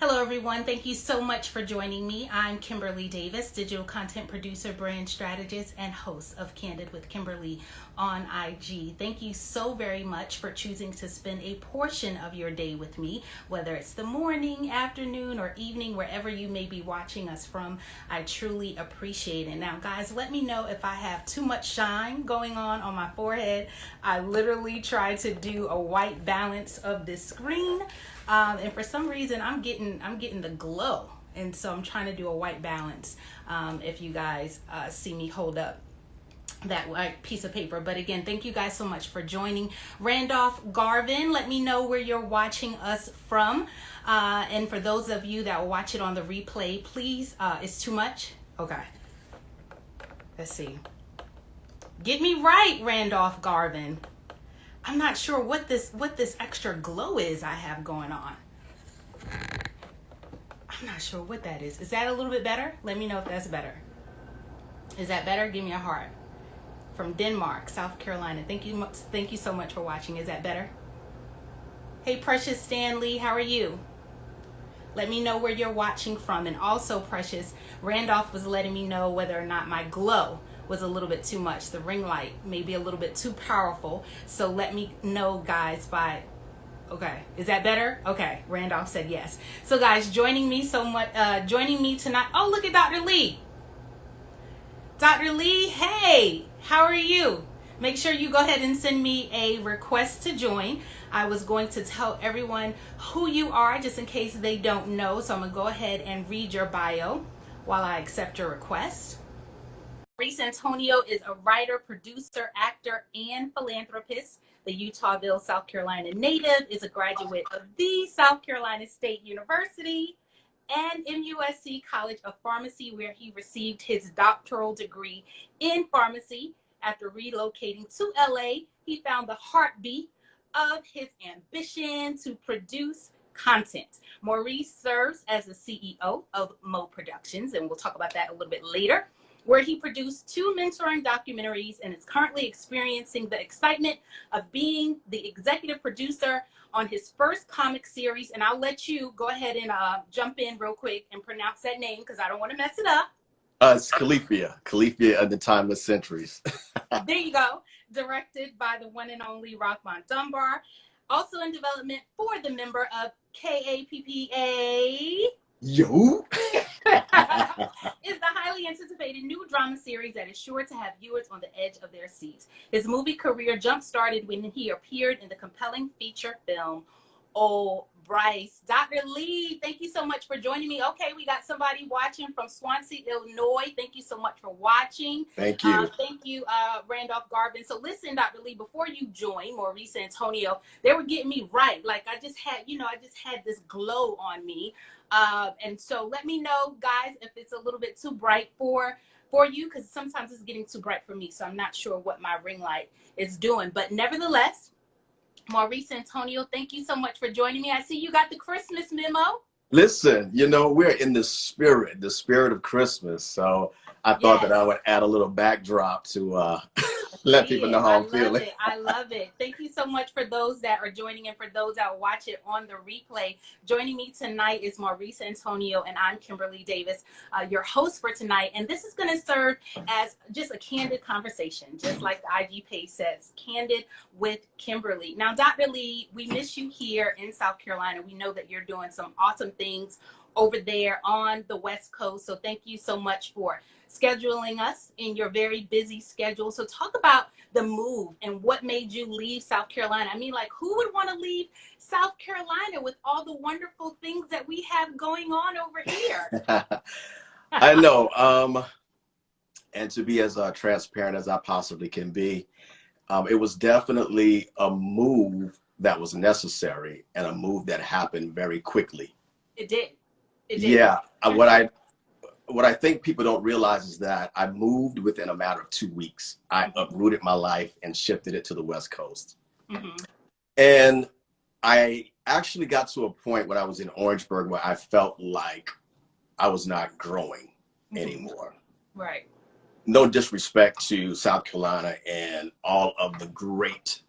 Hello everyone, thank you so much for joining me. I'm Kimberlei Davis, digital content producer, brand strategist, and host of Candid with Kimberlei on IG. Thank you so very much for choosing to spend a portion of your day with me, whether it's the morning, afternoon, or evening, wherever you may be watching us from. I truly appreciate it. Now guys, let me know if I have too much shine going on my forehead. I literally try to do a white balance of this screen. And for some reason I'm getting the glow, and so I'm trying to do a white balance. If you guys see me hold up that white piece of paper. But again, thank you guys so much for joining. Randolph Garvin, let me know where you're watching us from, and for those of you that will watch it on the replay, please, it's too much. Okay, let's see, get me right, Randolph Garvin. I'm not sure what this extra glow is I have going on. I'm not sure what that is. Is that a little bit better? Let me know if that's better. Is that better? Give me a heart. From Denmark, South Carolina. Thank you so much for watching. Is that better? Hey, Precious Stanley, how are you? Let me know where you're watching from. And also, Precious, Randolph was letting me know whether or not my glow was a little bit too much. The ring light may be a little bit too powerful. So let me know, guys, by... Okay, is that better? Okay, Randolph said yes. So guys, joining me tonight. Oh, look at Dr. Lee. Dr. Lee, hey, how are you? Make sure you go ahead and send me a request to join. I was going to tell everyone who you are just in case they don't know. So I'm gonna go ahead and read your bio while I accept your request. Maurice Antonio is a writer, producer, actor, and philanthropist. The Eutawville, South Carolina native, is a graduate of the South Carolina State University and MUSC College of Pharmacy, where he received his doctoral degree in pharmacy. After relocating to LA, he found the heartbeat of his ambition to produce content. Maurice serves as the CEO of MOE Productions, and we'll talk about that a little bit later, where he produced 2 mentoring documentaries and is currently experiencing the excitement of being the executive producer on his first comic series. And I'll let you go ahead and jump in real quick and pronounce that name because I don't want to mess it up. It's Califia and the Timeless Sentries. There you go. Directed by the one and only Rockmond Dunbar. Also in development for the member of Kappa. Yo! Is the highly anticipated new drama series that is sure to have viewers on the edge of their seats. His movie career jump-started when he appeared in the compelling feature film, Oh, Bryce. Dr. Lee, thank you so much for joining me. Okay, we got somebody watching from Swansea, Illinois. Thank you so much for watching. Thank you. Thank you, Randolph Garvin. So listen, Dr. Lee, before you join Maurice Antonio, they were getting me right. Like I just had this glow on me. And so let me know, guys, if it's a little bit too bright for you, because sometimes it's getting too bright for me. So I'm not sure what my ring light is doing. But nevertheless, Maurice Antonio, thank you so much for joining me. I see you got the Christmas memo. Listen, we're in the spirit of Christmas. So I thought that I would add a little backdrop to let people know how I'm feeling. I love it. Thank you so much for those that are joining and for those that watch it on the replay. Joining me tonight is Maurice Antonio, and I'm Kimberlei Davis, your host for tonight. And this is going to serve as just a candid conversation, just like the IG page says, Candid with Kimberlei. Now, Dr. Lee, we miss you here in South Carolina. We know that you're doing some awesome things over there on the West Coast. So thank you so much for scheduling us in your very busy schedule. So talk about the move and what made you leave South Carolina. I mean, like, who would want to leave South Carolina with all the wonderful things that we have going on over here? I know. And to be as transparent as I possibly can be, it was definitely a move that was necessary and a move that happened very quickly. It did. Yeah. What I think people don't realize is that I moved within a matter of 2 weeks. I uprooted my life and shifted it to the West Coast. And I actually got to a point when I was in Orangeburg where I felt like I was not growing anymore. Right. No disrespect to South Carolina and all of the great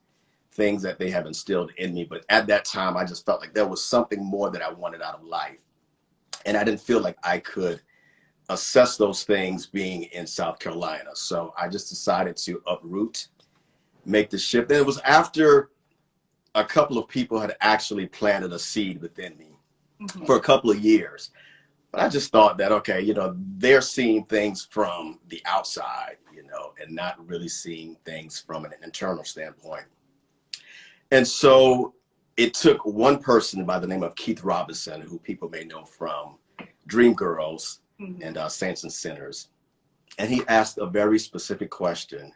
things that they have instilled in me. But at that time, I just felt like there was something more that I wanted out of life. And I didn't feel like I could assess those things being in South Carolina. So I just decided to uproot, make the shift. And it was after a couple of people had actually planted a seed within me for a couple of years. But I just thought that, okay, you know, they're seeing things from the outside, you know, and not really seeing things from an internal standpoint. And so it took one person by the name of Keith Robinson, who people may know from Dreamgirls and Saints and Sinners. And he asked a very specific question.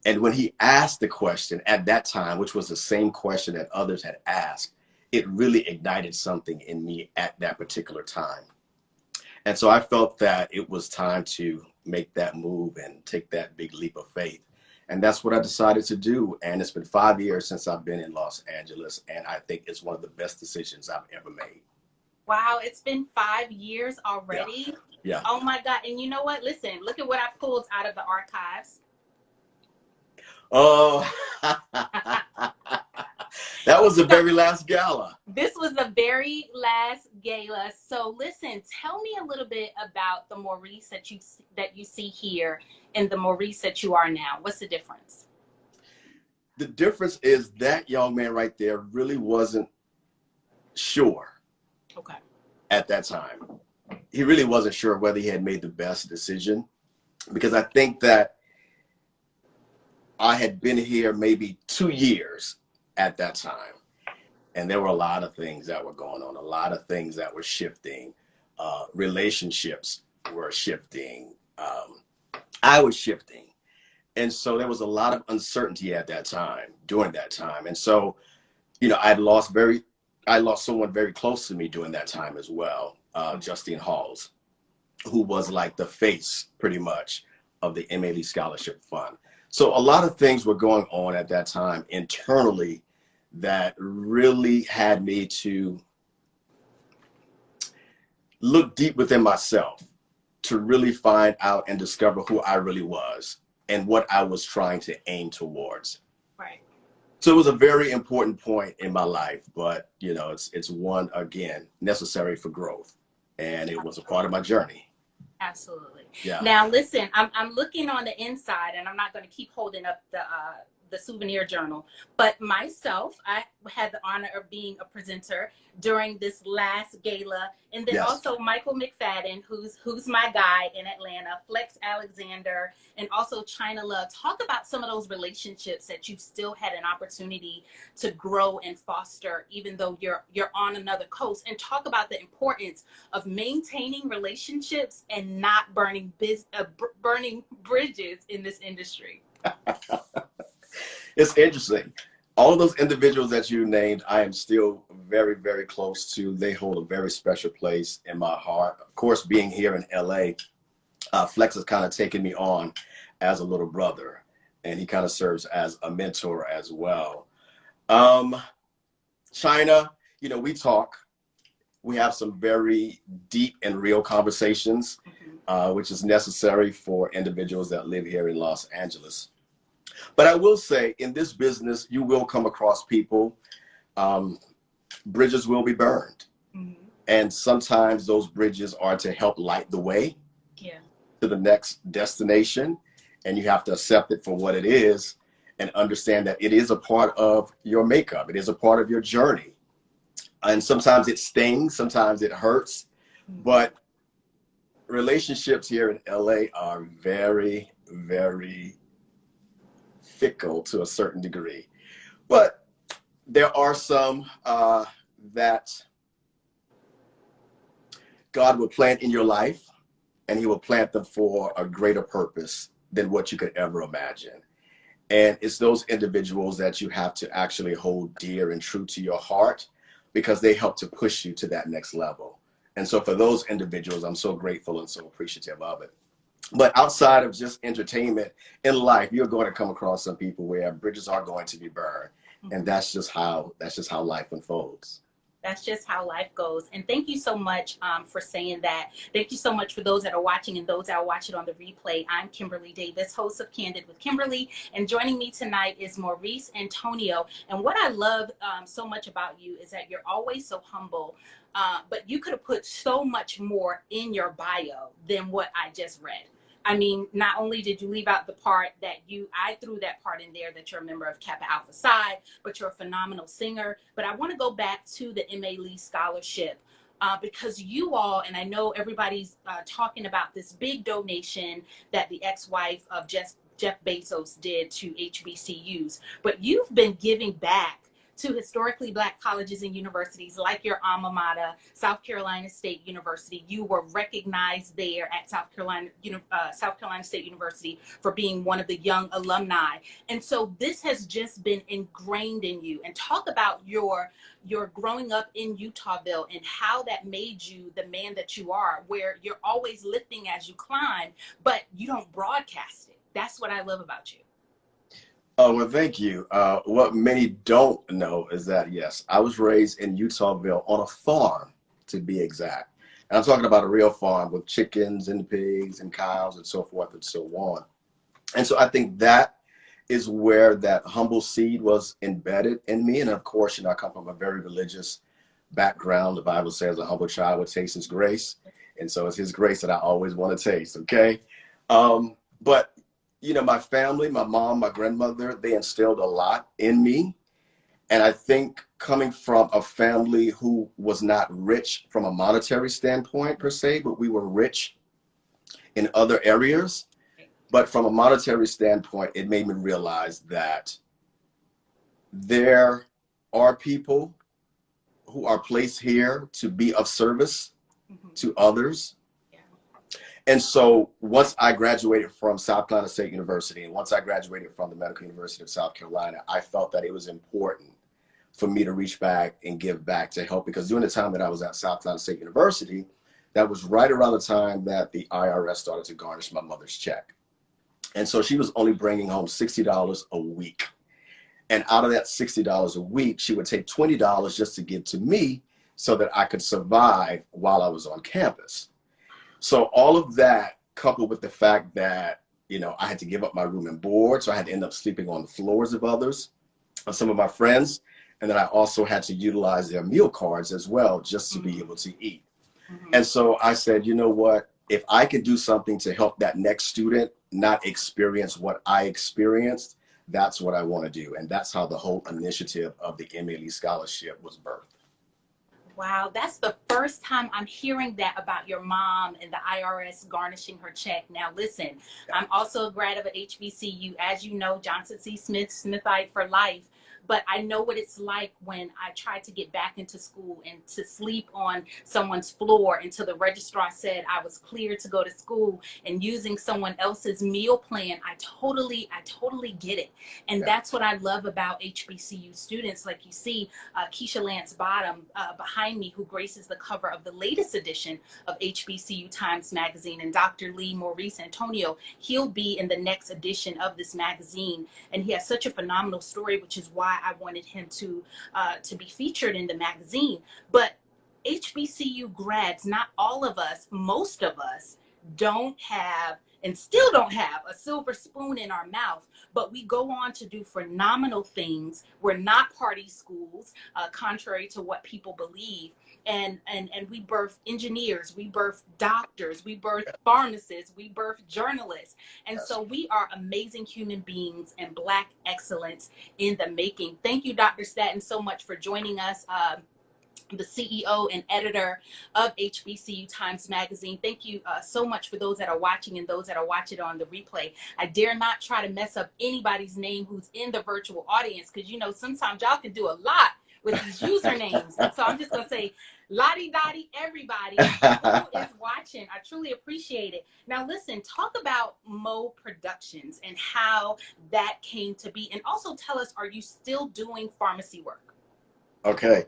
And when he asked the question at that time, which was the same question that others had asked, it really ignited something in me at that particular time. And so I felt that it was time to make that move and take that big leap of faith. And that's what I decided to do. And it's been 5 years since I've been in Los Angeles. And I think it's one of the best decisions I've ever made. Wow, it's been 5 years already. Yeah. Oh my God. And you know what? Listen, look at what I pulled out of the archives. Oh, that was the very last gala. This was the very last gala. So listen, tell me a little bit about the Maurice that you see here and the Maurice that you are now. What's the difference? The difference is that young man right there really wasn't sure. Okay. At that time. He really wasn't sure whether he had made the best decision, because I think that I had been here maybe 2 years at that time. And there were a lot of things that were going on, a lot of things that were shifting. Relationships were shifting. I was shifting. And so there was a lot of uncertainty at that time, during that time. And so, you know, I lost someone very close to me during that time as well, Justine Halls, who was like the face pretty much of the MA Scholarship Fund. So a lot of things were going on at that time internally that really had me to look deep within myself to really find out and discover who I really was and what I was trying to aim towards. Right. So it was a very important point in my life, but you know, it's one, again, necessary for growth. And it was a part of my journey. Absolutely. Yeah. Now, listen, I'm looking on the inside, and I'm not going to keep holding up the souvenir journal, but myself, I had the honor of being a presenter during this last gala, and then also Michael McFadden, who's my guy in Atlanta, Flex Alexander, and also China Love. Talk about some of those relationships that you've still had an opportunity to grow and foster, even though you're on another coast, and talk about the importance of maintaining relationships and not burning bridges in this industry. It's interesting. All of those individuals that you named, I am still very, very close to. They hold a very special place in my heart. Of course, being here in LA, Flex has kind of taken me on as a little brother, and he kind of serves as a mentor as well. China, you know, we talk. We have some very deep and real conversations, which is necessary for individuals that live here in Los Angeles. But I will say, in this business, you will come across people, bridges will be burned. And sometimes those bridges are to help light the way to the next destination. And you have to accept it for what it is and understand that it is a part of your makeup. It is a part of your journey. And sometimes it stings, sometimes it hurts. But relationships here in LA are very, very fickle to a certain degree, but there are some that God will plant in your life, and he will plant them for a greater purpose than what you could ever imagine. And it's those individuals that you have to actually hold dear and true to your heart, because they help to push you to that next level. And so for those individuals, I'm so grateful and so appreciative of it. But outside of just entertainment in life, you're going to come across some people where bridges are going to be burned, and that's just how life unfolds. That's just how life goes. And thank you so much for saying that. Thank you so much for those that are watching and those that will watch it on the replay. I'm Kimberlei Davis, host of Candid with Kimberlei. And joining me tonight is Maurice Antonio. And what I love so much about you is that you're always so humble. But you could have put so much more in your bio than what I just read. I mean, not only did you leave out the part that I threw that part in there that you're a member of Kappa Alpha Psi, but you're a phenomenal singer. But I want to go back to the MA Lee Scholarship because you all, and I know everybody's talking about this big donation that the ex-wife of Jeff Bezos did to HBCUs, but you've been giving back to historically Black colleges and universities like your alma mater, South Carolina State University. You were recognized there at South Carolina State University for being one of the young alumni. And so this has just been ingrained in you. And talk about your growing up in Eutawville and how that made you the man that you are, where you're always lifting as you climb, but you don't broadcast it. That's what I love about you. Oh, well, thank you. What many don't know is that, yes, I was raised in Eutawville on a farm, to be exact. And I'm talking about a real farm with chickens and pigs and cows and so forth and so on. And so I think that is where that humble seed was embedded in me. And of course, I come from a very religious background. The Bible says a humble child will taste his grace. And so it's his grace that I always want to taste, okay? But my family, my mom, my grandmother, they instilled a lot in me. And I think coming from a family who was not rich from a monetary standpoint per se, but we were rich in other areas. But from a monetary standpoint, it made me realize that there are people who are placed here to be of service to others. And so once I graduated from South Carolina State University, and once I graduated from the Medical University of South Carolina, I felt that it was important for me to reach back and give back to help, because during the time that I was at South Carolina State University, that was right around the time that the IRS started to garnish my mother's check. And so she was only bringing home $60 a week. And out of that $60 a week, she would take $20 just to give to me so that I could survive while I was on campus. So all of that, coupled with the fact that, I had to give up my room and board, so I had to end up sleeping on the floors of others, of some of my friends, and then I also had to utilize their meal cards as well, just to be able to eat. And so I said, you know what, if I could do something to help that next student not experience what I experienced, that's what I want to do. And that's how the whole initiative of the MA Lee Scholarship was birthed. Wow, that's the first time I'm hearing that about your mom and the IRS garnishing her check. Now, listen, I'm also a grad of a HBCU, as you know, Johnson C. Smith, Smithite for life. But I know what it's like when I tried to get back into school and to sleep on someone's floor until the registrar said I was cleared to go to school, and using someone else's meal plan. I totally get it. And that's what I love about HBCU students. Like you see Keisha Lance Bottom behind me, who graces the cover of the latest edition of HBCU Times magazine, and Dr. Lee, Maurice Antonio, he'll be in the next edition of this magazine. And he has such a phenomenal story, which is why I wanted him to be featured in the magazine. But HBCU grads, not all of us, most of us don't have and still don't have a silver spoon in our mouth, but we go on to do phenomenal things. We're not party schools, contrary to what people believe. And we birth engineers, we birth doctors, we birth pharmacists, we birth journalists. And so we are amazing human beings and Black excellence in the making. Thank you, Dr. Staton, so much for joining us. The CEO and editor of HBCU Times Magazine. Thank you so much for those that are watching and those that are watching on the replay. I dare not try to mess up anybody's name who's in the virtual audience, because sometimes y'all can do a lot with these usernames. And so I'm just going to say, Lottie Dottie, everybody who is watching. I truly appreciate it. Now, listen, talk about MOE Productions and how that came to be. And also tell us, are you still doing pharmacy work? Okay.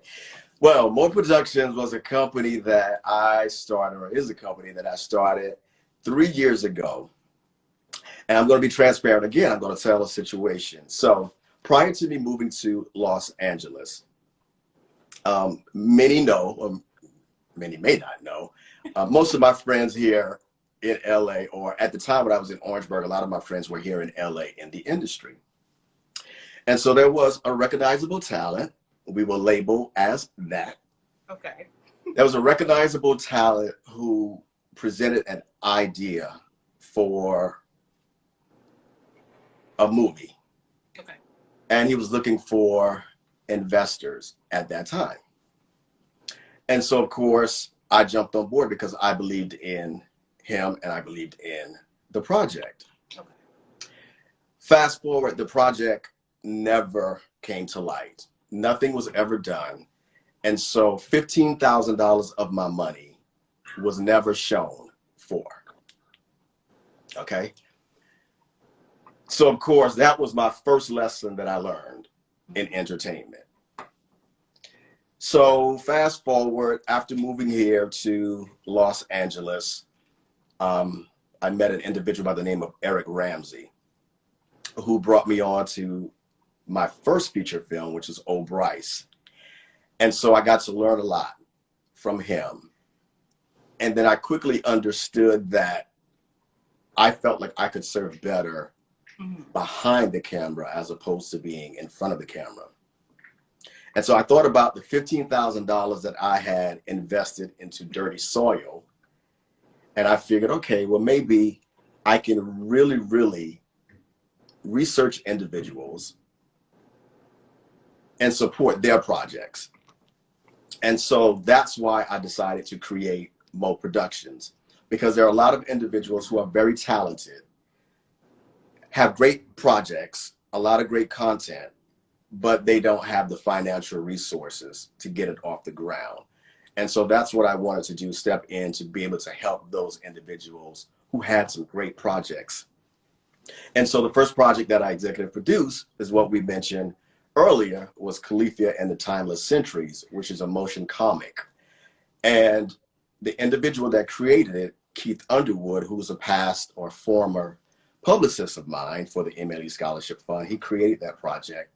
Well, MOE Productions was a company that I started, or is a company that I started 3 years ago. And I'm going to be transparent again. I'm going to tell a situation. So prior to me moving to Los Angeles, Many know, or many may not know, most of my friends here in LA, or at the time when I was in Orangeburg, a lot of my friends were here in LA in the industry. And so there was a recognizable talent. We were labeled as that. Okay. There was a recognizable talent who presented an idea for a movie. Okay. And he was looking for investors at that time. And so, of course, I jumped on board because I believed in him and I believed in the project. Okay. Fast forward, the project never came to light. Nothing was ever done. And so $15,000 of my money was never shown for. Okay. So, of course, that was my first lesson that I learned in entertainment. So fast forward, after moving here to Los Angeles, I met an individual by the name of Eric Ramsey, who brought me on to my first feature film, which is Oh Bryce. And so I got to learn a lot from him. And then I quickly understood that I felt like I could serve better behind the camera as opposed to being in front of the camera. And so I thought about the $15,000 that I had invested into Dirty Soil. And I figured, okay, well, maybe I can really research individuals and support their projects. And so that's why I decided to create MOE Productions, because there are a lot of individuals who are very talented, have great projects, a lot of great content, but they don't have the financial resources to get it off the ground. And so that's what I wanted to do, step in to be able to help those individuals who had some great projects. And so the first project that I executive produced is what we mentioned earlier, was Califia and the Timeless Sentries, which is a motion comic. And the individual that created it, Keith Underwood, who was a past or former publicist of mine for the MLE Scholarship Fund, he created that project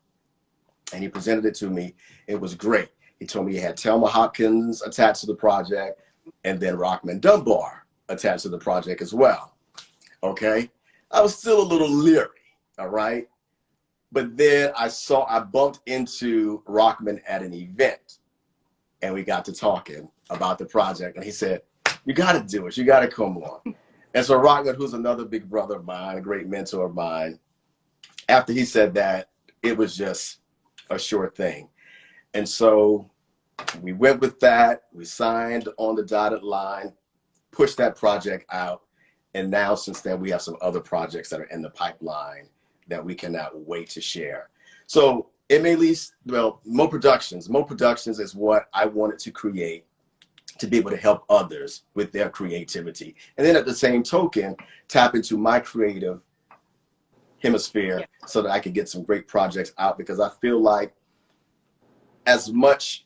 and he presented it to me. It was great. He told me he had Thelma Hopkins attached to the project and then Rockmond Dunbar attached to the project as well. Okay. I was still a little leery. All right. But then I bumped into Rockmond at an event and we got to talking about the project. And he said, you got to do it. You got to come on. And so Rockmond, who's another big brother of mine, a great mentor of mine, after he said that, it was just a sure thing. And so we went with that. We signed on the dotted line, pushed that project out. And now since then, we have some other projects that are in the pipeline that we cannot wait to share. So MOE Productions. MOE Productions is what I wanted to create to be able to help others with their creativity. And then at the same token, tap into my creative hemisphere so that I could get some great projects out, because I feel like as much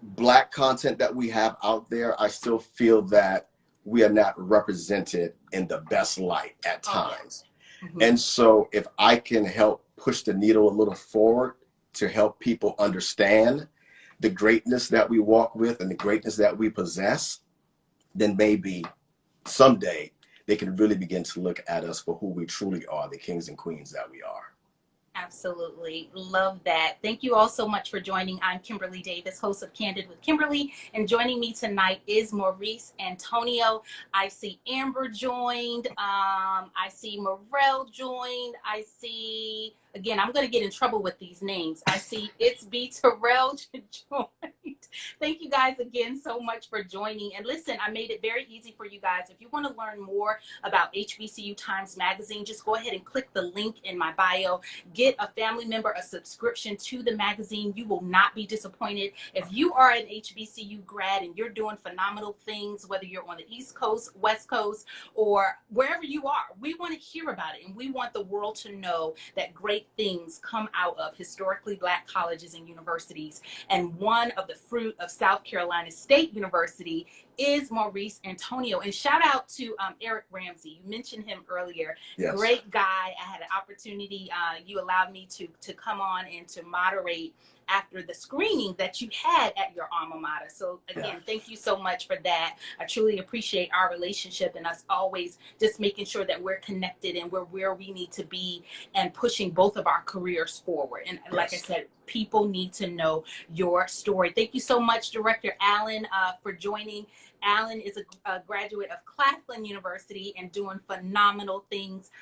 Black content that we have out there, I still feel that we are not represented in the best light at times. And so if I can help push the needle a little forward to help people understand the greatness that we walk with and the greatness that we possess, then maybe someday they can really begin to look at us for who we truly are, the kings and queens that we are. Absolutely. Love that. Thank you all so much for joining. I'm Kimberlei Davis, host of Candid with Kimberlei. And joining me tonight is Maurice Antonio. I see Amber joined. I see Morel joined. I see, again, I'm going to get in trouble with these names. I see It's B. Terrell joined. Thank you guys again so much for joining. And listen, I made it very easy for you guys. If you want to learn more about HBCU Times Magazine, just go ahead and click the link in my bio. Get a family member a subscription to the magazine. You will not be disappointed. If you are an HBCU grad and you're doing phenomenal things, whether you're on the East Coast, West Coast, or wherever you are, we want to hear about it. And we want the world to know that great things come out of historically Black colleges and universities. And one of the fruit of South Carolina State University is Maurice Antonio. And shout out to Eric Ramsey. You mentioned him earlier. Yes. Great guy. I had an opportunity. You allowed me to come on and to moderate after the screening that you had at your alma mater. So again, thank you so much for that. I truly appreciate our relationship and us always just making sure that we're connected and we're where we need to be and pushing both of our careers forward. And like I said, people need to know your story. Thank you so much, Director Allen, for joining. Allen is a graduate of Claflin University and doing phenomenal things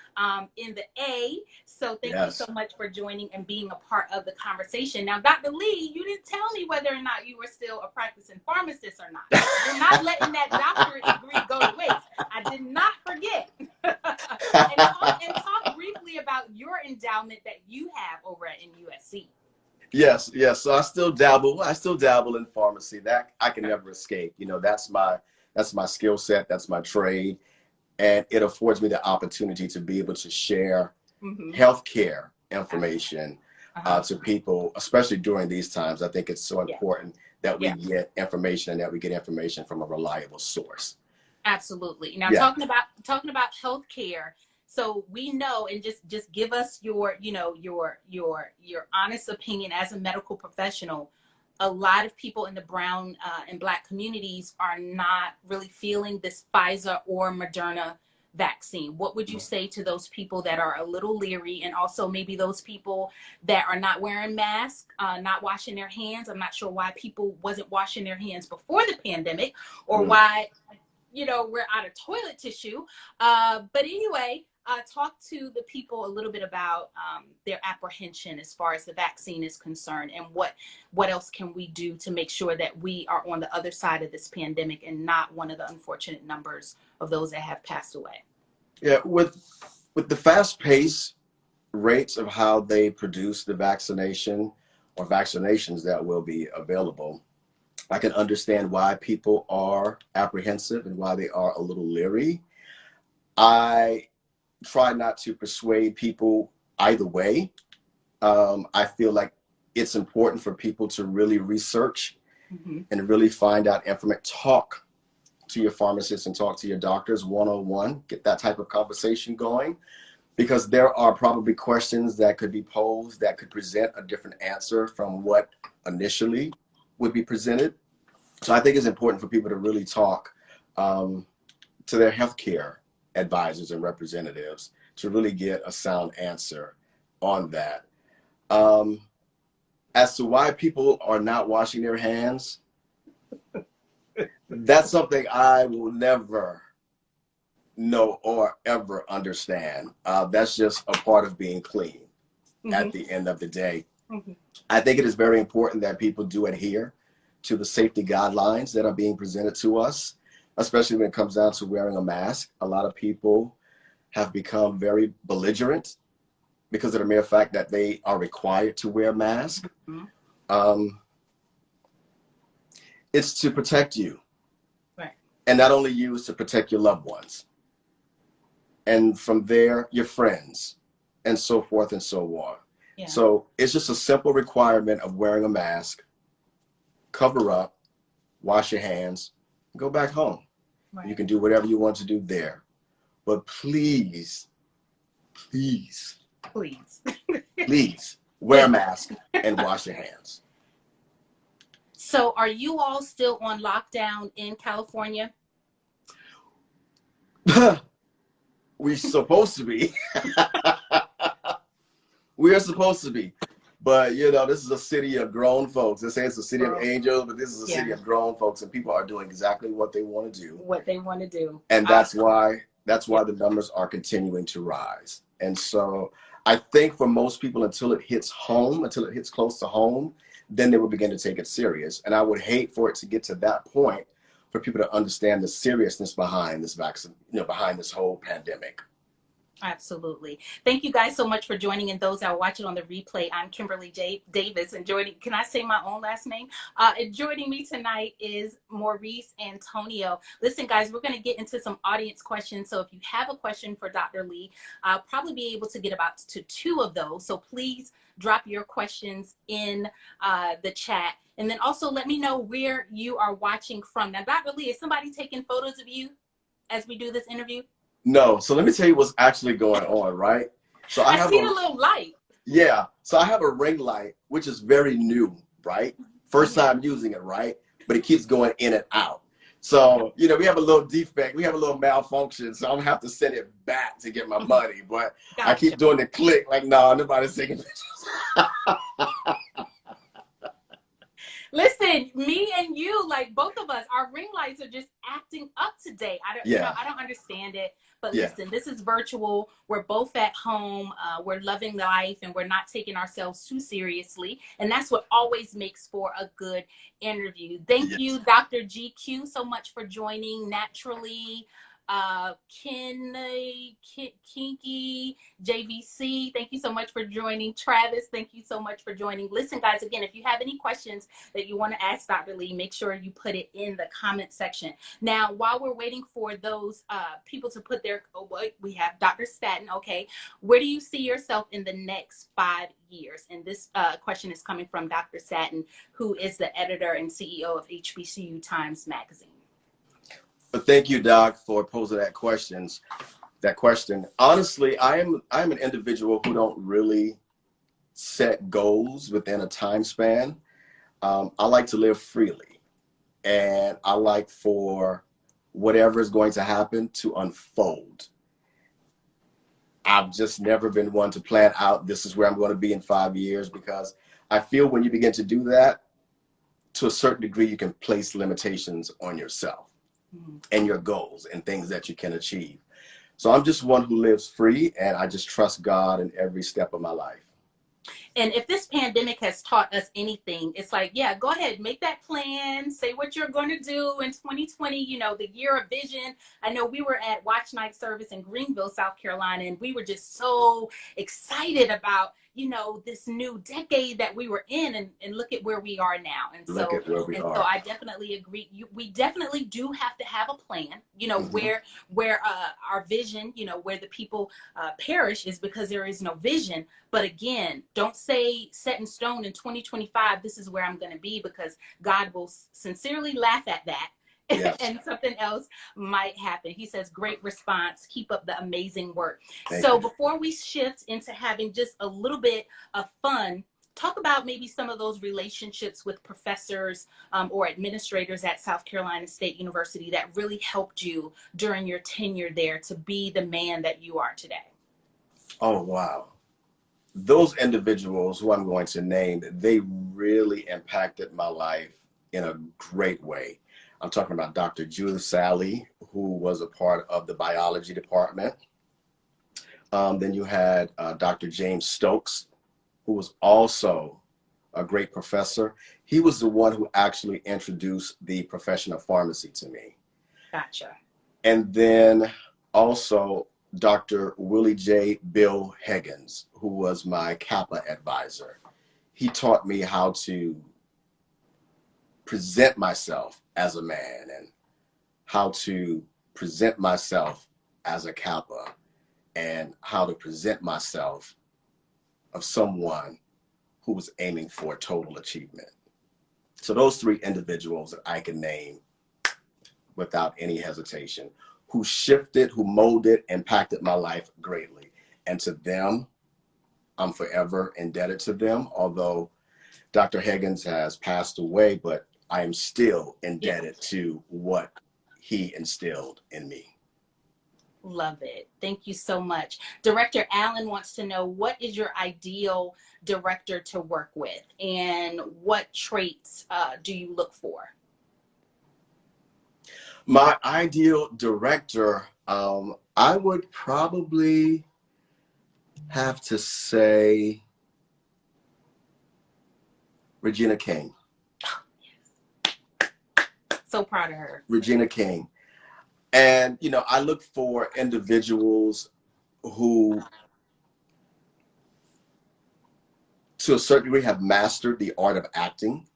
in the A. So thank you so much for joining and being a part of the conversation. Now, Dr. Lee, you didn't tell me whether or not you were still a practicing pharmacist or not. You're not letting that doctorate degree go to waste. I did not forget. and talk briefly about your endowment that you have over at MUSC. Yes. So I still dabble in pharmacy. That I can never escape. You know, that's my skill set. That's my trade. And it affords me the opportunity to be able to share healthcare information to people, especially during these times. I think it's so important that we get information and that we get information from a reliable source. Absolutely. Now, talking about healthcare. So we know, and just give us your honest opinion as a medical professional. A lot of people in the brown and Black communities are not really feeling this Pfizer or Moderna vaccine. What would you say to those people that are a little leery, and also maybe those people that are not wearing masks, not washing their hands? I'm not sure why people wasn't washing their hands before the pandemic, or why, we're out of toilet tissue. But anyway, talk to the people a little bit about their apprehension as far as the vaccine is concerned, and what else can we do to make sure that we are on the other side of this pandemic and not one of the unfortunate numbers of those that have passed away. Yeah, with the fast-paced rates of how they produce the vaccination or vaccinations that will be available, I can understand why people are apprehensive and why they are a little leery. I try not to persuade people either way. I feel like it's important for people to really research and really find out information. Talk to your pharmacists and talk to your doctors one-on-one. Get that type of conversation going, because there are probably questions that could be posed that could present a different answer from what initially would be presented. So I think it's important for people to really talk to their healthcare advisors and representatives to really get a sound answer on that. As to why people are not washing their hands, that's something I will never know or ever understand. That's just a part of being clean at the end of the day. I think it is very important that people do adhere to the safety guidelines that are being presented to us, especially when it comes down to wearing a mask. A lot of people have become very belligerent because of the mere fact that they are required to wear masks. It's to protect you. Right. And not only you, it's to protect your loved ones. And from there, your friends, and so forth and so on. Yeah. So it's just a simple requirement of wearing a mask, cover up, wash your hands, go back home. Right. You can do whatever you want to do there. But please, wear a mask and wash your hands. So are you all still on lockdown in California? We're supposed to be. We are supposed to be. But, this is a city of grown folks. They say it's a city of angels, but this is a city of grown folks, and people are doing exactly what they want to do. And that's why the numbers are continuing to rise. And so I think for most people, until it hits close to home, then they will begin to take it serious. And I would hate for it to get to that point for people to understand the seriousness behind this vaccine, behind this whole pandemic. Absolutely. Thank you guys so much for joining, and those that are watching on the replay. I'm Kimberlei Davis, and can I say my own last name? And joining me tonight is Maurice Antonio. Listen, guys, we're going to get into some audience questions. So if you have a question for Dr. Lee, I'll probably be able to get about to 2 of those. So please drop your questions in the chat. And then also let me know where you are watching from. Now, Dr. Lee, is somebody taking photos of you as we do this interview? No. So let me tell you what's actually going on, right? So I have seen a little light. Yeah. So I have a ring light, which is very new, right? First time using it, right? But it keeps going in and out. So, you know, we have a little defect. We have a little malfunction. So I'm going to have to send it back to get my money. But I keep doing the click like, no, nobody's taking pictures. Listen, me and you, like both of us, our ring lights are just acting up today. You know, I don't understand it. But listen, this is virtual. We're both at home. We're loving life, and we're not taking ourselves too seriously. And that's what always makes for a good interview. Thank you, Dr. GQ, so much for joining. Naturally, Kinky, JVC, thank you so much for joining. Travis, thank you so much for joining. Listen, guys, again, if you have any questions that you want to ask Dr. Lee, make sure you put it in the comment section. Now, while we're waiting for those people to put their, we have Dr. Staten, okay, where do you see yourself in the next 5 years? And this question is coming from Dr. Staten, who is the editor and CEO of HBCU Times Magazine. But thank you, Doc, for posing that question. Honestly, I'm an individual who don't really set goals within a time span. I like to live freely, and I like for whatever is going to happen to unfold. I've just never been one to plan out, this is where I'm going to be in 5 years, because I feel when you begin to do that, to a certain degree, you can place limitations on yourself and your goals and things that you can achieve. So I'm just one who lives free, and I just trust God in every step of my life. And if this pandemic has taught us anything, it's like, yeah, go ahead, make that plan, say what you're going to do in 2020, you know, the year of vision. I know we were at Watch Night service in Greenville, South Carolina, and we were just so excited about, you know, this new decade that we were in, and look at where we are now. And so I definitely agree. We definitely do have to have a plan, you know, where our vision, you know, where the people perish is because there is no vision. But again, don't say set in stone in 2025, this is where I'm going to be, because God will sincerely laugh at that. Yes. And something else might happen. He says, great response. Keep up the amazing work. Thank you. Before we shift into having just a little bit of fun, talk about maybe some of those relationships with professors or administrators at South Carolina State University that really helped you during your tenure there to be the man that you are today. Oh, wow. Those individuals who I'm going to name, they really impacted my life in a great way. I'm talking about Dr. Judith Sally, who was a part of the biology department. Then you had Dr. James Stokes, who was also a great professor. He was the one who actually introduced the profession of pharmacy to me. Gotcha. And then also Dr. Willie J. Bill Higgins, who was my Kappa advisor. He taught me how to present myself as a man and how to present myself as a Kappa and how to present myself of someone who was aiming for total achievement. So those three individuals that I can name without any hesitation, who shifted, who molded, impacted my life greatly. And to them, I'm forever indebted to them, although Dr. Higgins has passed away, but I am still indebted to what he instilled in me. Love it. Thank you so much. Director Allen wants to know, what is your ideal director to work with, and what traits do you look for? My ideal director, I would probably have to say Regina King. So proud of her. Regina King. And, you know, I look for individuals who, to a certain degree, have mastered the art of acting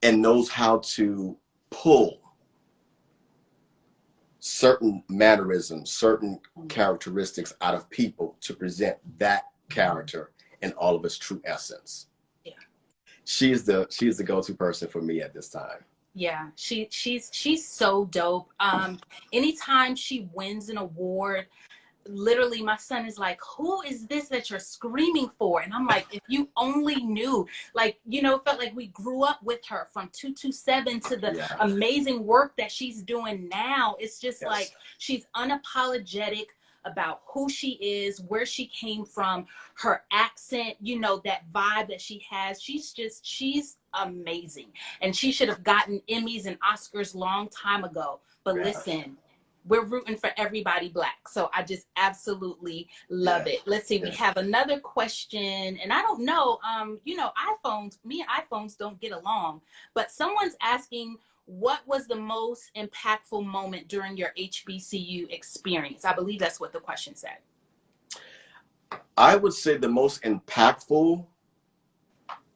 and knows how to pull certain mannerisms, certain characteristics out of people to present that character in all of its true essence. Yeah. She's the go-to person for me at this time. Yeah, she's so dope. Anytime she wins an award, literally my son is like, who is this that you're screaming for? And I'm like, if you only knew, like, you know, felt like we grew up with her from 227 to the Yeah. amazing work that she's doing now. It's just Yes. like, she's unapologetic about who she is, where she came from, her accent, you know, that vibe that she has. She's amazing. And she should have gotten Emmys and Oscars long time ago. But Yeah. listen, we're rooting for everybody Black. So I just absolutely love it. Let's see, we have another question, and I don't know, you know, me and iPhones don't get along, but someone's asking, what was the most impactful moment during your HBCU experience? I believe that's what the question said. I would say the most impactful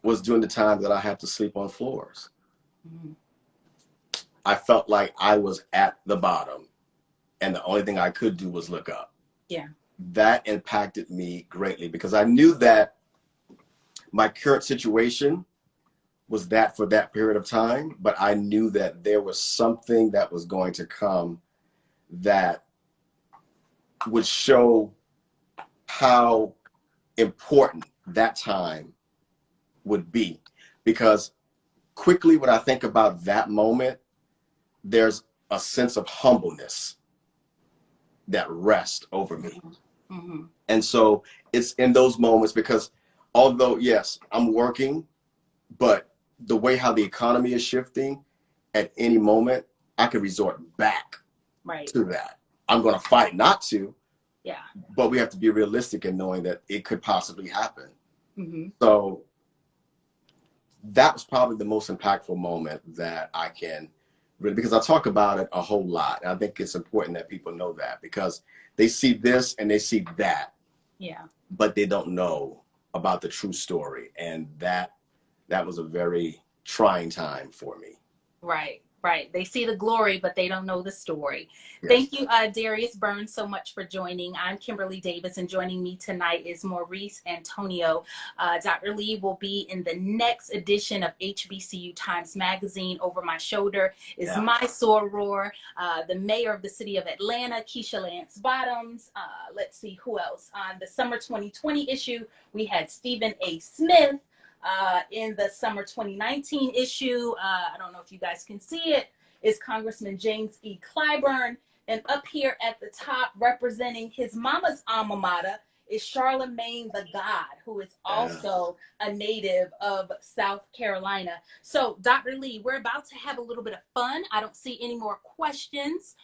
was during the time that I had to sleep on floors. Mm-hmm. I felt like I was at the bottom, and the only thing I could do was look up. Yeah. That impacted me greatly because I knew that my current situation was that for that period of time, but I knew that there was something that was going to come that would show how important that time would be. Because quickly when I think about that moment, there's a sense of humbleness that rests over me. Mm-hmm. And so it's in those moments, because although, yes, I'm working, but the way how the economy is shifting, at any moment, I could resort back to that. I'm going to fight not to, but we have to be realistic in knowing that it could possibly happen. Mm-hmm. So that was probably the most impactful moment that I can really, because I talk about it a whole lot. And I think it's important that people know that, because they see this and they see that, but they don't know about the true story. And that was a very trying time for me. Right. They see the glory, but they don't know the story. Yes. Thank you, Darius Burns, so much for joining. I'm Kimberlei Davis, and joining me tonight is Maurice Antonio. Dr. Lee will be in the next edition of HBCU Times Magazine. Over my shoulder is my soror, the mayor of the city of Atlanta, Keisha Lance Bottoms. Let's see who else. On the summer 2020 issue, we had Stephen A. Smith. In the summer 2019 issue, I don't know if you guys can see it, is Congressman James E. Clyburn. And up here at the top, representing his mama's alma mater, is Charlemagne the God, who is also a native of South Carolina. So, Dr. Lee, we're about to have a little bit of fun. I don't see any more questions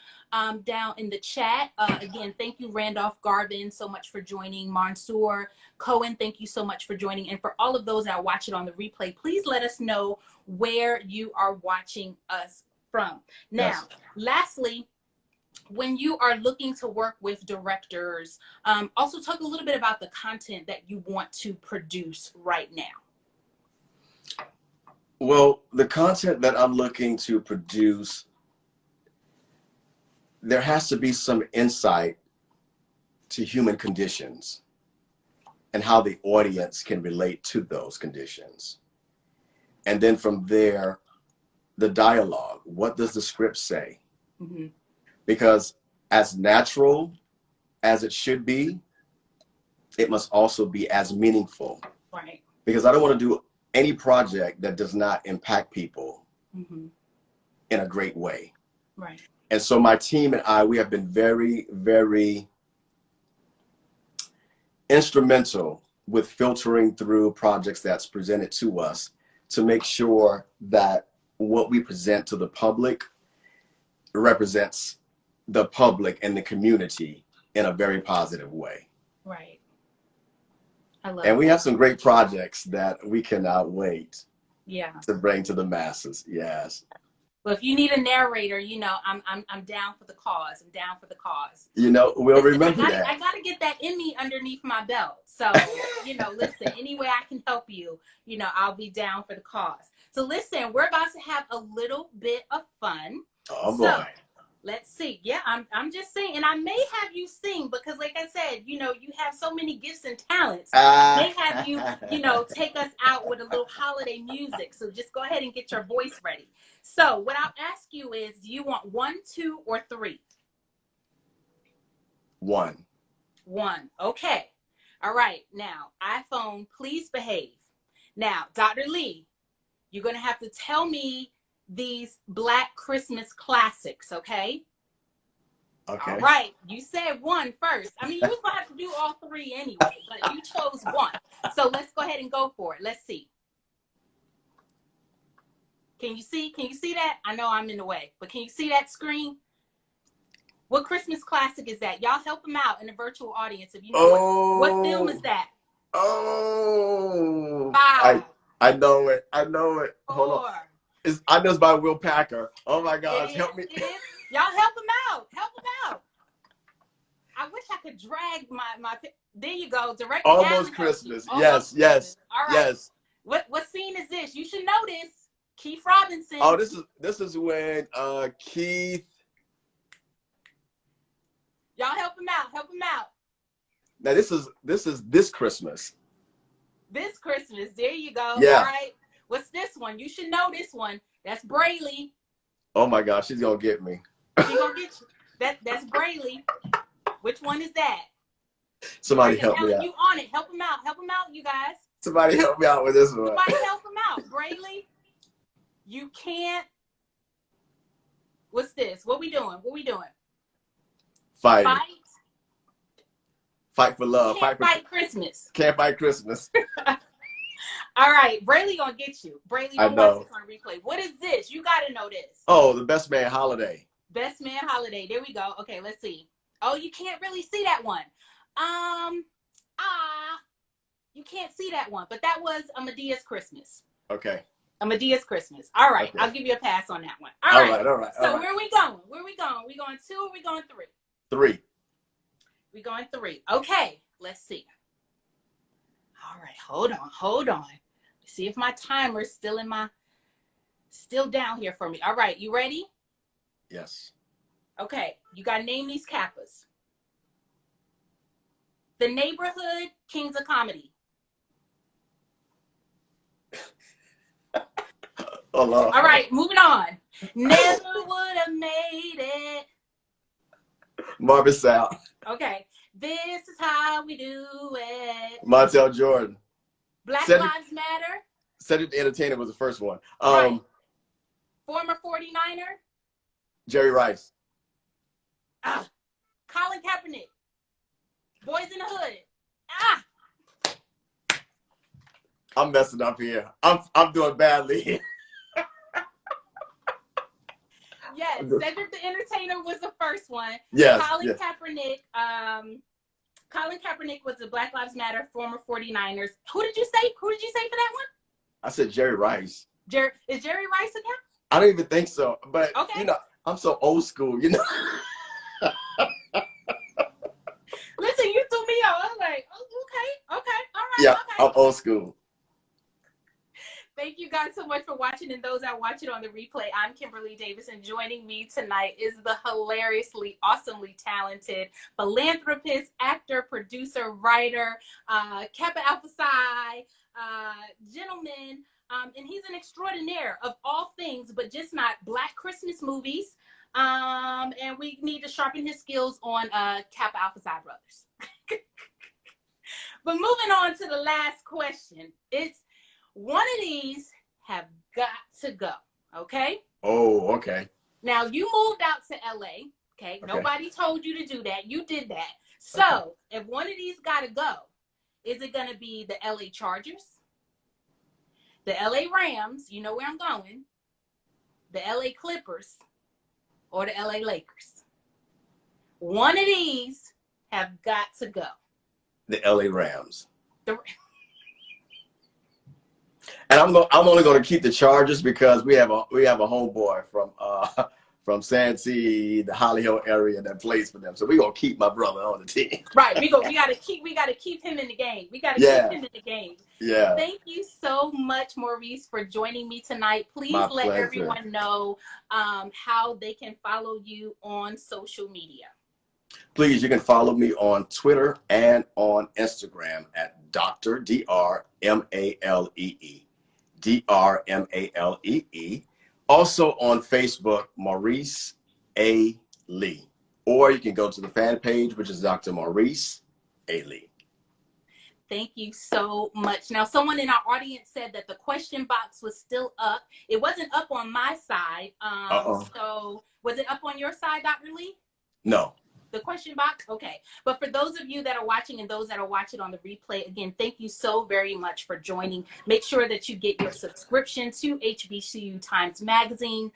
down in the chat. Again, thank you, Randolph Garvin, so much for joining. Mansour Cohen, thank you so much for joining. And for all of those that watch it on the replay, please let us know where you are watching us from. Now, lastly, when you are looking to work with directors, also talk a little bit about the content that you want to produce right now. Well, the content that I'm looking to produce, there has to be some insight to human conditions and how the audience can relate to those conditions. And then from there, the dialogue. What does the script say? Mm-hmm. Because as natural as it should be, it must also be as meaningful. Right. Because I don't want to do any project that does not impact people in a great way. Right. And so my team and I, we have been very, very instrumental with filtering through projects that's presented to us to make sure that what we present to the public represents the public and the community in a very positive way. Right. I love and we have some great projects that we cannot wait to bring to the masses. Yes. Well, if you need a narrator, you know, I'm down for the cause. I'm down for the cause. You know, we'll remember that. I gotta get that Emmy underneath my belt. So, you know, listen, any way I can help you, you know, I'll be down for the cause. So listen, we're about to have a little bit of fun. Oh boy. Let's see. Yeah, I'm just saying, and I may have you sing because, like I said, you know, you have so many gifts and talents. I may have you, you know, take us out with a little holiday music. So just go ahead and get your voice ready. So what I'll ask you is, do you want 1, 2, or 3? 1. 1. Okay. All right. Now, iPhone, please behave. Now, Dr. Lee, you're going to have to tell me these Black Christmas classics, okay? Okay. All right. You said 1 first. I mean, you was going to have to do all 3 anyway, but you chose 1. So let's go ahead and go for it. Let's see. Can you see? Can you see that? I know I'm in the way, but can you see that screen? What Christmas classic is that? Y'all help them out in the virtual audience if you know what film is that? Oh, 5. I know it. I know it. 4. Hold on. I know it's by Will Packer. Oh my gosh, help me. It is. Y'all help them out. Help them out. I wish I could drag my there you go. Direct Almost Christmas. Yes, yes. All right. Yes. What scene is this? You should know this. Keith Robinson. Oh, this is when Keith. Y'all help him out. Help him out. Now this is this Christmas. This Christmas. There you go. Yeah. All right. What's this one? You should know this one. That's Brayley. Oh my gosh, she's gonna get me. She's gonna get you. That's Brayley. Which one is that? Somebody help me out. You on it. Help him out. Help him out, you guys. Somebody help me out with this one. Somebody help him out. Brayley, you can't. What's this? What we doing? What we doing? Fight. Fight for love. Can't fight Christmas. Can't fight Christmas. All right, Brayley gonna get you. Brayley, don't watch this on replay. What is this? You gotta know this. Oh, the Best Man Holiday. Best Man Holiday. There we go. Okay, let's see. Oh, you can't really see that one. You can't see that one, but that was a Medea's Christmas. Okay. A Medea's Christmas. All right, okay. I'll give you a pass on that one. All right. So where are we going? Where are we going? We going 2 or we going 3? 3. We going 3. Okay, let's see. All right, hold on. See if my timer's still down here for me. All right, you ready? Yes. Okay, you gotta name these Kappas. The Neighborhood Kings of Comedy. All right, moving on. Never would have made it. Marvin Sapp. Okay, this is how we do it. Montel Jordan. Black Lives Matter. Cedric the Entertainer was the first one. Right. Former 49er. Jerry Rice. Colin Kaepernick. Boys in the Hood. I'm messing up here. I'm doing badly. Yes, Cedric the Entertainer was the first one. Yes. Colin Kaepernick. Colin Kaepernick was the Black Lives Matter former 49ers. Who did you say? Who did you say for that one? I said Jerry Rice. Is Jerry Rice a Cap? I don't even think so. But okay. You know, I'm so old school, you know. Listen, you threw me off. I was like, oh, okay, all right. Yeah, okay. I'm old school. Thank you guys so much for watching, and those that watch it on the replay. I'm Kimberlei Davis, and joining me tonight is the hilariously, awesomely talented philanthropist, actor, producer, writer, Kappa Alpha Psi gentleman, and he's an extraordinaire of all things, but just not Black Christmas movies. And we need to sharpen his skills on Kappa Alpha Psi brothers. But moving on to the last question, it's one of these have got to go, okay? Oh, okay. Now, you moved out to LA, okay? Nobody told you to do that. You did that. So, if one of these got to go, is it going to be the LA Chargers, the LA Rams, you know where I'm going, the LA Clippers, or the LA Lakers? One of these have got to go. The LA Rams. And I'm only going to keep the Chargers because we have a homeboy from Santee, the Holly Hill area that plays for them. So we're gonna keep my brother on the team. Right. We gotta keep him in the game. We gotta keep him in the game. Yeah. Thank you so much, Maurice, for joining me tonight. Please let everyone know how they can follow you on social media. Please, you can follow me on Twitter and on Instagram at Dr. DRMALEE. DRMALEE. Also on Facebook, Maurice A. Lee. Or you can go to the fan page, which is Dr. Maurice A. Lee. Thank you so much. Now, someone in our audience said that the question box was still up. It wasn't up on my side. So was it up on your side, Dr. Lee? No. The question box? Okay. But for those of you that are watching and those that are watching on the replay, again, thank you so very much for joining. Make sure that you get your subscription to HBCU Times Magazine.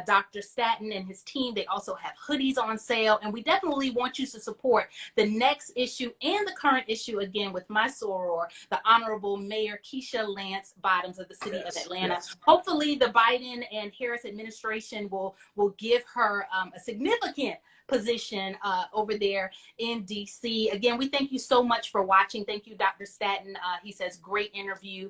Dr. Staton and his team, they also have hoodies on sale. And we definitely want you to support the next issue and the current issue, again, with my soror, the Honorable Mayor Keisha Lance Bottoms of the city of Atlanta. Yes. Hopefully the Biden and Harris administration will give her a significant position over there in DC. Again, we thank you so much for watching. Thank you, Dr. Staton. He says, great interview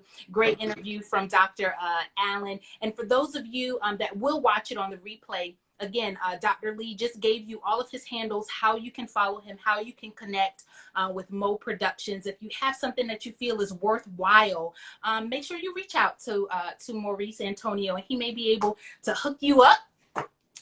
from Dr. Allen. And for those of you that will watch it on the replay, again, Dr. Lee just gave you all of his handles, how you can follow him, how you can connect with MOE Productions. If you have something that you feel is worthwhile, make sure you reach out to Maurice Antonio, and he may be able to hook you up.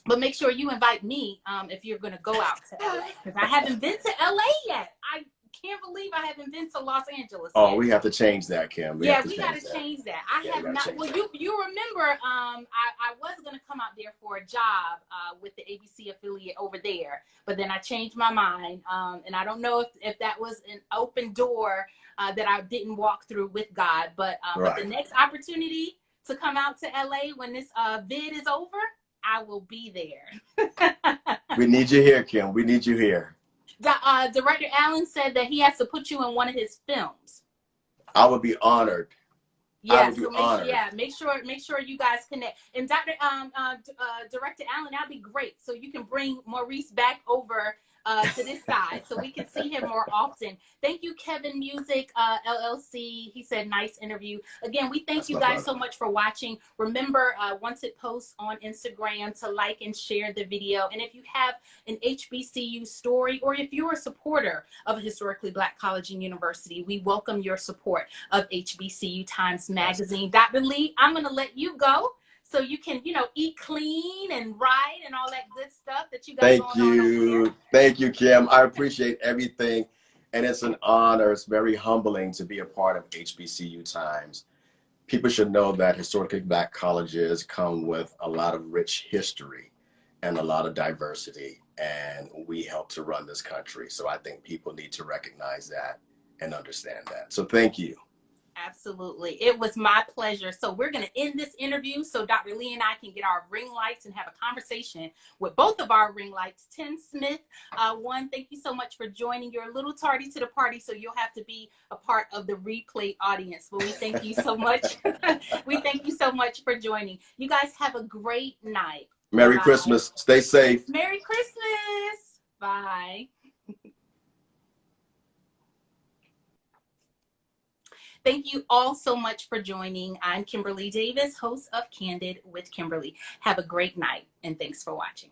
But make sure you invite me if you're going to go out to LA, because I haven't been to LA yet. I can't believe I haven't been to Los Angeles yet. Oh, we have to change that, Kim. We got to change that. I have not. Well, you remember I was going to come out there for a job with the ABC affiliate over there, but then I changed my mind. And I don't know if that was an open door that I didn't walk through with God. But the next opportunity to come out to LA when this vid is over, I will be there. We need you here, Kim. We need you here. Director Allen said that he has to put you in one of his films. I would be honored. Yeah, make sure you guys connect. And Director Allen, that'd be great. So you can bring Maurice back over to this side so we can see him more often. Thank you, Kevin Music LLC. He said, nice interview. Again, we thank you guys so much for watching. Remember, once it posts on Instagram, to like and share the video. And if you have an HBCU story, or if you're a supporter of a historically Black college and university, we welcome your support of HBCU Times Magazine. Dr. Lee, I'm going to let you go, so you can, eat clean and ride and all that good stuff that you got going on over there. Thank you, Kim. I appreciate everything. And it's an honor. It's very humbling to be a part of HBCU Times. People should know that historically Black colleges come with a lot of rich history and a lot of diversity. And we help to run this country. So I think people need to recognize that and understand that. So thank you. Absolutely. It was my pleasure. So we're going to end this interview so Dr. Lee and I can get our ring lights and have a conversation with both of our ring lights. Tim Smith, thank you so much for joining. You're a little tardy to the party, so you'll have to be a part of the replay audience. But we thank you so much. We thank you so much for joining. You guys have a great night. Merry Christmas. Stay safe. Merry Christmas. Bye. Thank you all so much for joining. I'm Kimberlei Davis, host of Candid with Kimberlei. Have a great night, and thanks for watching.